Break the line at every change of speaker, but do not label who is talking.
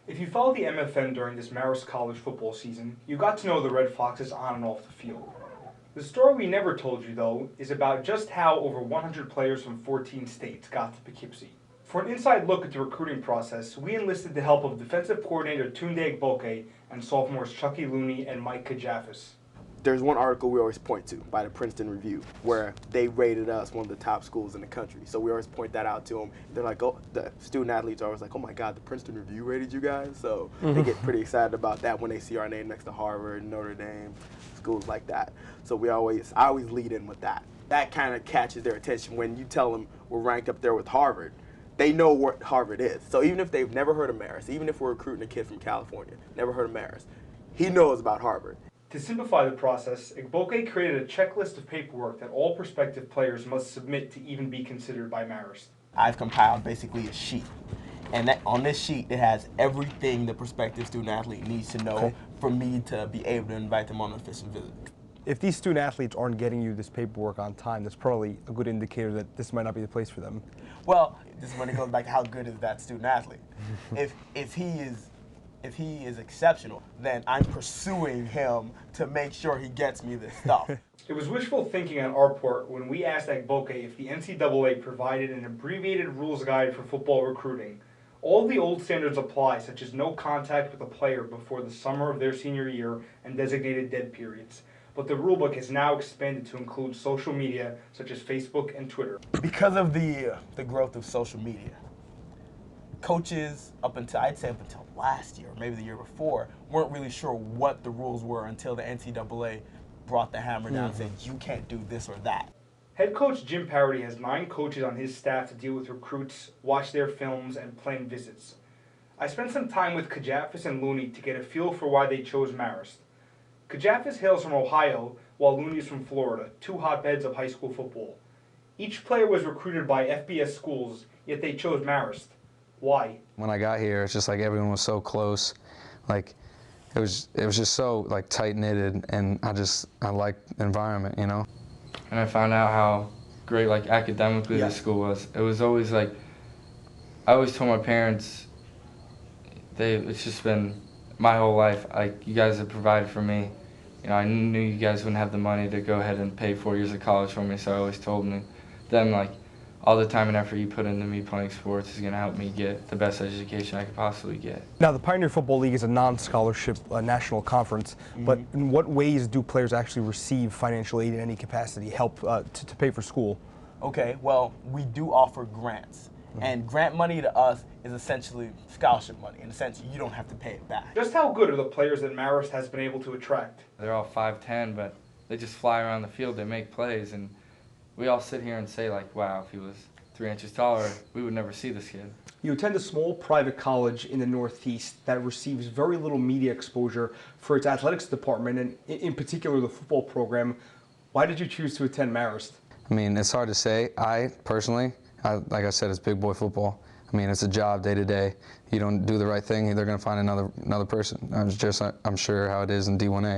If you followed the MFN during this Marist College football season, you got to know the Red Foxes on and off the field. The story we never told you, though, is about just how over 100 players from 14 states got to Poughkeepsie. For an inside look at the recruiting process, we enlisted the help of defensive coordinator Tunde Igboke and sophomores Chucky Looney and Mike Kajafis.
There's one article we always point to by the Princeton Review where they rated us one of the top schools in the country. So we always point that out to them. They're like, oh, the student athletes are always like, oh my God, the Princeton Review rated you guys? So they get pretty excited about that when they see our name next to Harvard, Notre Dame, schools like that. So I always lead in with that. That kind of catches their attention when you tell them we're ranked up there with Harvard. They know what Harvard is. So even if they've never heard of Marist, even if we're recruiting a kid from California, never heard of Marist, he knows about Harvard.
To simplify the process, Igboke created a checklist of paperwork that all prospective players must submit to even be considered by Marist.
I've compiled basically a sheet. And on this sheet, it has everything the prospective student athlete needs to know for me to be able to invite them on an official visit.
If these student athletes aren't getting you this paperwork on time, that's probably a good indicator that this might not be the place for them.
Well, this is when it goes back to how good is that student athlete. If he is exceptional, then I'm pursuing him to make sure he gets me this stuff.
It was wishful thinking on our part when we asked Igboke if the NCAA provided an abbreviated rules guide for football recruiting. All the old standards apply, such as no contact with a player before the summer of their senior year and designated dead periods. But the rulebook has now expanded to include social media, such as Facebook and Twitter.
Because of the growth of social media, coaches I'd say up until last year, maybe the year before, weren't really sure what the rules were until the NCAA brought the hammer down and said, you can't do this or that.
Head coach Jim Parody has 9 coaches on his staff to deal with recruits, watch their films, and plan visits. I spent some time with Kajafis and Looney to get a feel for why they chose Marist. Kajafis hails from Ohio, while Looney is from Florida, 2 hotbeds of high school football. Each player was recruited by FBS schools, yet they chose Marist. Why?
When I got here, it's just like everyone was so close. Like, it was just so like tight-knitted, and I liked the environment, you know?
And I found out how great, like, academically the school was. It was always like, I always told my parents, it's just been my whole life, like, you guys have provided for me. You know, I knew you guys wouldn't have the money to go ahead and pay 4 years of college for me, so I always told them, like, all the time and effort you put into me playing sports is going to help me get the best education I could possibly get.
Now, the Pioneer Football League is a non-scholarship national conference, but in what ways do players actually receive financial aid in any capacity, help to pay for school?
Okay, well, we do offer grants. And grant money to us is essentially scholarship money. In a sense, you don't have to pay it back.
Just how good are the players that Marist has been able to attract?
They're all 5'10", but they just fly around the field, they make plays, and we all sit here and say, like, wow, if he was 3 inches taller, we would never see this kid.
You attend a small private college in the Northeast that receives very little media exposure for its athletics department, and in particular the football program. Why did you choose to attend Marist?
I mean, it's hard to say. I personally, like I said, it's big boy football. I mean, it's a job day to day. You don't do the right thing, they're going to find another person. I'm sure how it is in D1A.